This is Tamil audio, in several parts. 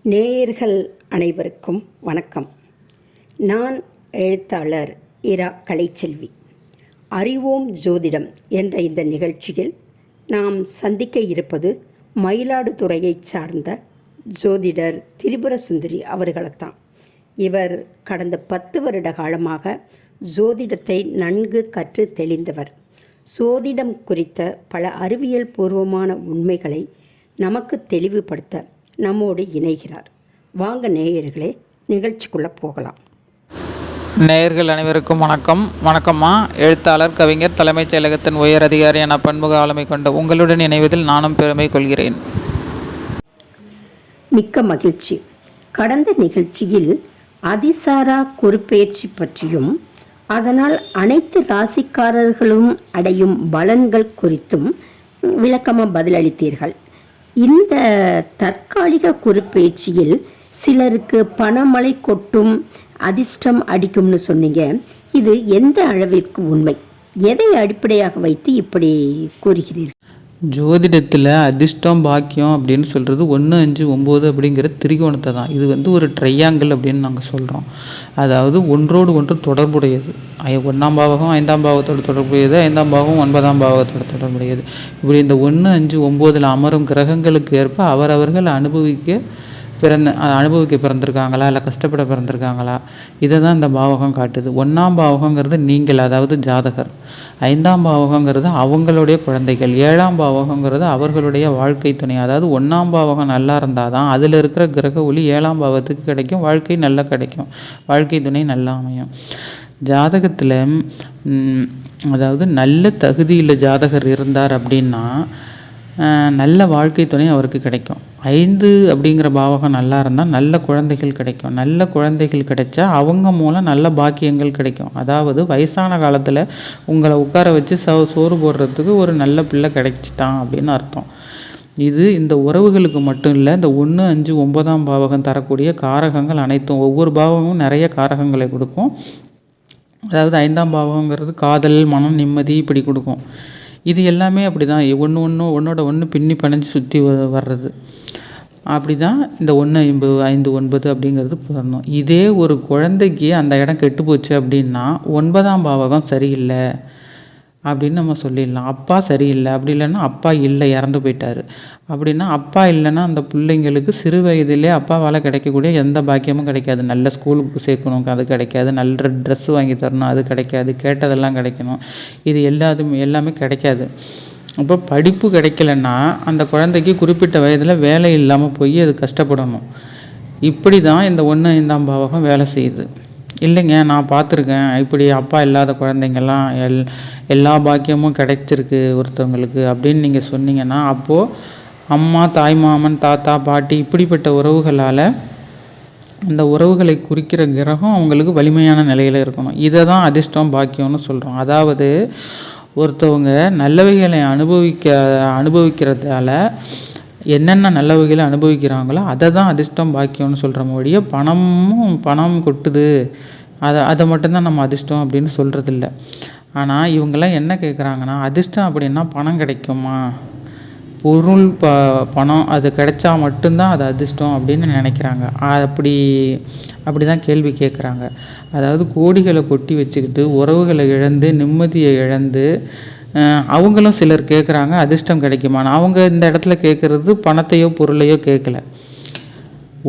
நேயர்கள் அனைவருக்கும் வணக்கம். நான் எழுத்தாளர் இரா கலைச்செல்வி. அறிவோம் ஜோதிடம் என்ற இந்த நிகழ்ச்சியில் நாம் சந்திக்க இருப்பது மயிலாடுதுறையைச் சார்ந்த ஜோதிடர் திரிபுர சுந்தரி அவர்களைத்தான். இவர் கடந்த 10 வருட காலமாக ஜோதிடத்தை நன்கு கற்று தெளிந்தவர். ஜோதிடம் குறித்த பல அறிவியல் பூர்வமான உண்மைகளை நமக்கு தெளிவுபடுத்த நம்மோடு இணைகிறார். வாங்க நேயர்களே, நிகழ்ச்சிக்குள்ளே போகலாம். நேயர்கள் அனைவருக்கும் வணக்கம்மா. எழுத்தாளர், கவிஞர், தலைமைச் செயலகத்தின் உயர் அதிகாரி என பன்முக ஆளுமை கொண்ட உங்களுடன் இணைவதில் நானும் பெருமை கொள்கிறேன். மிக்க மகிழ்ச்சி. கடந்த நிகழ்ச்சியில் அதிசாரா குருப்பெயர்ச்சி பற்றியும் அதனால் அனைத்து ராசிக்காரர்களும் அடையும் பலன்கள் குறித்தும் விளக்கமாக பதிலளித்தீர்கள். இந்த தற்காலிக குருப்பெயர்ச்சியில் சிலருக்கு பணமழை கொட்டும், அதிர்ஷ்டம் அடிக்கும்னு சொன்னீங்க. இது எந்த அளவிற்கு உண்மை? எதை அடிப்படையாக வைத்து இப்படி கூறுகிறீர்கள்? ஜோதிடத்தில் அதிர்ஷ்டம், பாக்கியம் அப்படின்னு சொல்கிறது 1, 5, 9 அப்படிங்கிற திரிகோணத்தை தான். இது ஒரு ட்ரையாங்கிள் அப்படின்னு நாங்கள் சொல்கிறோம். அதாவது ஒன்றோடு ஒன்று தொடர்புடையது. 1ஆம் பாவகம் 5ஆம் பாவத்தோடு தொடர்புடையது, 5ஆம் பாவகம் 9ஆம் பாவத்தோடு தொடர்புடையது. இப்படி இந்த 1, 5, 9 அமரும் கிரகங்களுக்கு ஏற்ப அவரவர்கள் அனுபவிக்க பிறந்திருக்காங்களா இல்லை கஷ்டப்பட பிறந்திருக்காங்களா, இதை தான் இந்த பாவகம் காட்டுது. 1ஆம் பாவகங்கிறது நீங்கள், அதாவது ஜாதகர். 5ஆம் பாவகங்கிறது அவங்களுடைய குழந்தைகள். 7ஆம் பாவகங்கிறது அவர்களுடைய வாழ்க்கை துணை. அதாவது 1ஆம் பாவகம் நல்லா இருந்தால் தான் அதில் இருக்கிற கிரக ஒளி 7ஆம் பாவத்துக்கு கிடைக்கும், வாழ்க்கை நல்லா கிடைக்கும், வாழ்க்கை துணை நல்லா அமையும். ஜாதகத்தில் அதாவது நல்ல தகுதியில் ஜாதகர் இருந்தார் அப்படின்னா நல்ல வாழ்க்கை துணை அவருக்கு கிடைக்கும். 5 அப்படிங்கிற பாவகம் நல்லா இருந்தால் நல்ல குழந்தைகள் கிடைக்கும். நல்ல குழந்தைகள் கிடைச்சா அவங்க மூலம் நல்ல பாக்கியங்கள் கிடைக்கும். அதாவது வயசான காலத்தில் உங்களை உட்கார வச்சு சோறு போடுறதுக்கு ஒரு நல்ல பிள்ளை கிடைச்சிட்டான் அப்படின்னு அர்த்தம். இது இந்த உறவுகளுக்கு மட்டும் இல்லை, இந்த 1, 5, 9ஆம் பாவகம் தரக்கூடிய காரகங்கள் அனைத்தும். ஒவ்வொரு பாவமும் நிறைய காரகங்களை கொடுக்கும். அதாவது 5ஆம் பாவகங்கிறது காதல், மனம், நிம்மதி இப்படி கொடுக்கும். இது எல்லாமே அப்படி தான், ஒன்றோட ஒன்று பின்னி பிணைஞ்சு சுற்றி வர்றது. அப்படி தான் இந்த 1, 5, 9 அப்படிங்கிறது பிறந்தோம். இதே ஒரு குழந்தைக்கு அந்த இடம் கெட்டு போச்சு அப்படின்னா 9ஆம் பாவகம் சரியில்லை அப்படின்னு நம்ம சொல்லிடலாம். அப்பா சரியில்லை, அப்படி இல்லைன்னா அப்பா இல்லை, இறந்து போயிட்டார் அப்படின்னா, அப்பா இல்லைன்னா அந்த பிள்ளைங்களுக்கு சிறு வயதிலே அப்பாவால் கிடைக்கக்கூடிய எந்த பாக்கியமும் கிடைக்காது. நல்ல ஸ்கூலுக்கு சேர்க்கணும், அது கிடைக்காது. நல்ல ட்ரெஸ் வாங்கி தரணும், அது கிடைக்காது. கேட்டதெல்லாம் கிடைக்கணும், இது எல்லாமே கிடைக்காது. அப்போ படிப்பு கிடைக்கலன்னா அந்த குழந்தைக்கு குறிப்பிட்ட வயதில் வேலை இல்லாமல் போய் அது கஷ்டப்படணும். இப்படி தான் இந்த 1, 5ஆம் பாவகம் வேலை செய்யுது. இல்லைங்க, நான் பார்த்துருக்கேன், இப்படி அப்பா இல்லாத குழந்தைங்கள்லாம் எல்லா பாக்கியமும் கிடைச்சிருக்கு ஒருத்தவங்களுக்கு அப்படின்னு நீங்கள் சொன்னீங்கன்னா, அப்போது அம்மா, தாய் மாமன், தாத்தா, பாட்டி இப்படிப்பட்ட உறவுகளால் அந்த உறவுகளை குறிக்கிற கிரகம் அவங்களுக்கு வலிமையான நிலையில் இருக்கணும். இதை தான் அதிர்ஷ்டம், பாக்கியம்னு சொல்கிறோம். அதாவது ஒருத்தவங்க நல்லவைகளை அனுபவிக்கிறதால என்னென்ன நல்லவைகளை அனுபவிக்கிறாங்களோ அதை தான் அதிர்ஷ்டம், பாக்கியம்னு சொல்கிற மொழியை பணம் கொட்டுது அதை மட்டும்தான் நம்ம அதிர்ஷ்டம் அப்படின்னு சொல்கிறதில்ல. ஆனால் இவங்கெல்லாம் என்ன கேட்குறாங்கன்னா, அதிர்ஷ்டம் அப்படின்னா பணம் கிடைக்குமா, பொருள் பணம் அது கிடைச்சா மட்டும்தான் அது அதிர்ஷ்டம் அப்படின்னு நினைக்கிறாங்க. அப்படி தான் கேள்வி கேட்குறாங்க. அதாவது கோடிகளை கொட்டி வச்சுக்கிட்டு உறவுகளை இழந்து நிம்மதியை இழந்து அவங்களும் சிலர் கேட்குறாங்க அதிர்ஷ்டம் கிடைக்குமான்னு. அவங்க இந்த இடத்துல கேட்குறது பணத்தையோ பொருளையோ கேட்கல.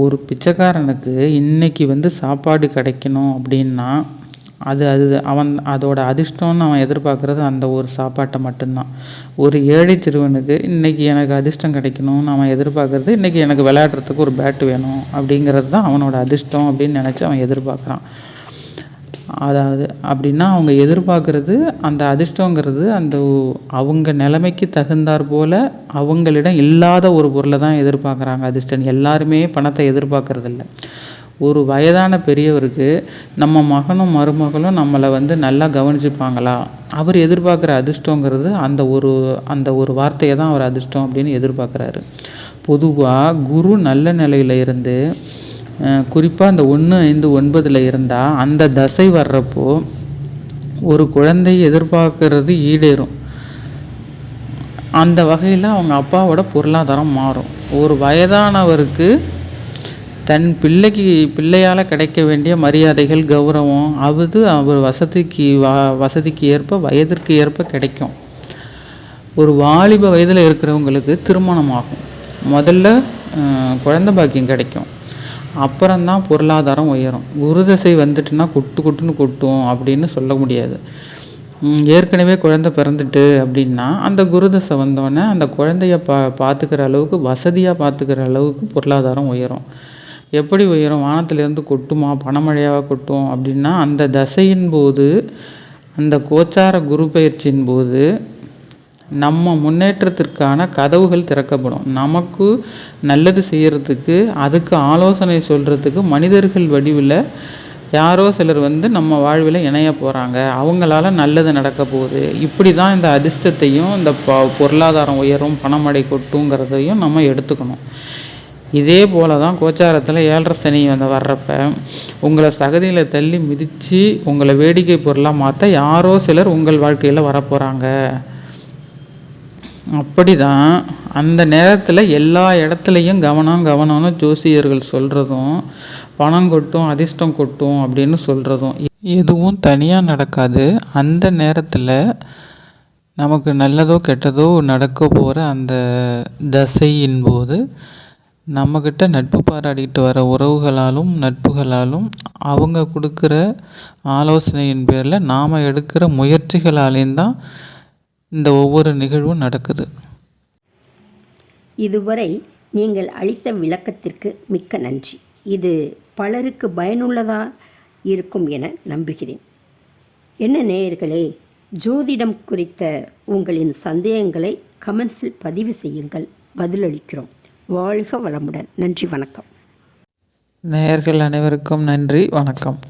ஒரு பிச்சைக்காரனுக்கு இன்றைக்கி சாப்பாடு கிடைக்கணும் அப்படின்னா அதோட அதிர்ஷ்டம்னு அவன் எதிர்பார்க்குறது அந்த ஒரு சாப்பாட்டை மட்டும்தான். ஒரு ஏழை சிறுவனுக்கு இன்றைக்கி எனக்கு அதிர்ஷ்டம் கிடைக்கணும்னு அவன் எதிர்பார்க்குறது இன்றைக்கி எனக்கு விளையாடுறதுக்கு ஒரு பேட்டு வேணும் அப்படிங்கிறது தான் அவனோட அதிர்ஷ்டம் அப்படின்னு நினச்சி அவன் எதிர்பார்க்குறான். அதாவது அப்படின்னா அவங்க எதிர்பார்க்குறது அந்த அதிர்ஷ்டங்கிறது அவங்க நிலைமைக்கு தகுந்தாற் போல் அவங்களிடம் இல்லாத ஒரு பொருளை தான் எதிர்பார்க்குறாங்க. அதிர்ஷ்டம் எல்லாருமே பணத்தை எதிர்பார்க்குறதில்ல. ஒரு வயதான பெரியவருக்கு நம்ம மகனும் மருமகளும் நம்மளை நல்லா கவனிச்சுப்பாங்களா, அவர் எதிர்பார்க்குற அதிர்ஷ்டங்கிறது அந்த ஒரு வார்த்தையை தான் அவர் அதிர்ஷ்டம் அப்படின்னு எதிர்பார்க்குறாரு. பொதுவாக குரு நல்ல நிலையில் இருந்து குறிப்பாக அந்த 1, 5, 9 இருந்தால் அந்த தசை வர்றப்போ ஒரு குழந்தை எதிர்பார்க்கறது ஈடேறும். அந்த வகையில் அவங்க அப்பாவோட பொருளாதாரம் மாறும். ஒரு வயதானவருக்கு தன் பிள்ளையால் கிடைக்க வேண்டிய மரியாதைகள், கௌரவம் அவர் வசதிக்கு ஏற்ப, வயதிற்கு ஏற்ப கிடைக்கும். ஒரு வாலிப வயதில் இருக்கிறவங்களுக்கு திருமணம் ஆகும். முதல்ல குழந்தை பாக்கியம் கிடைக்கும். அப்புறம்தான் பொருளாதாரம் உயரும். குருதசை வந்துட்டுன்னா கொட்டுன்னு கொட்டும் அப்படின்னு சொல்ல முடியாது. ஏற்கனவே குழந்தை பிறந்துட்டு அப்படின்னா அந்த குருதசை வந்தோடனே அந்த குழந்தைய பார்த்துக்கிற அளவுக்கு, வசதியாக பார்த்துக்கிற அளவுக்கு பொருளாதாரம் உயரும். எப்படி உயரும்? வானத்திலேருந்து கொட்டுமா, பணமழையாக கொட்டும் அப்படின்னா அந்த தசையின் போது, அந்த கோச்சார குரு பயிற்சியின் போது நம்ம முன்னேற்றத்திற்கான கதவுகள் திறக்கப்படும். நமக்கு நல்லது செய்கிறதுக்கு, அதுக்கு ஆலோசனை சொல்கிறதுக்கு மனிதர்கள் வடிவில் யாரோ சிலர் நம்ம வாழ்வில் இணைய போகிறாங்க, அவங்களால நல்லது நடக்க போகுது. இப்படி தான் இந்த அதிர்ஷ்டத்தையும், இந்த பொருளாதாரம் உயரும், பணமழை கொட்டுங்கிறதையும் நம்ம எடுத்துக்கணும். இதே போல தான் கோச்சாரத்தில் 7.5 சனி வர்றப்ப உங்களை சகதியில் தள்ளி மிதித்து உங்களை வேடிக்கை பொருளாக மாற்ற யாரோ சிலர் உங்கள் வாழ்க்கையில் வரப்போகிறாங்க. அப்படி தான் அந்த நேரத்தில் எல்லா இடத்துலையும் கவனம்னு ஜோசியர்கள் சொல்கிறதும், பணம் கொட்டும், அதிர்ஷ்டம் கொட்டும் அப்படின்னு சொல்கிறதும் எதுவும் தனியாக நடக்காது. அந்த நேரத்தில் நமக்கு நல்லதோ கெட்டதோ நடக்க போகிற அந்த தசையின் போது நம்மக்கிட்ட நட்பு பாராட்டிக்கிட்டு வர உறவுகளாலும் நட்புகளாலும் அவங்க கொடுக்குற ஆலோசனையின் பேரில் நாம் எடுக்கிற முயற்சிகளாலேயும் தான் இந்த ஒவ்வொரு நிகழ்வும் நடக்குது. இதுவரை நீங்கள் அளித்த விளக்கத்திற்கு மிக்க நன்றி. இது பலருக்கு பயனுள்ளதாக இருக்கும் என நம்புகிறேன். என்ன நேயர்களே, ஜோதிடம் குறித்த உங்களின் சந்தேகங்களை கமெண்ட்ஸில் பதிவு செய்யுங்கள், பதிலளிக்கிறோம். வாழ்க வளமுடன். நன்றி, வணக்கம். நேயர்கள் அனைவருக்கும் நன்றி, வணக்கம்.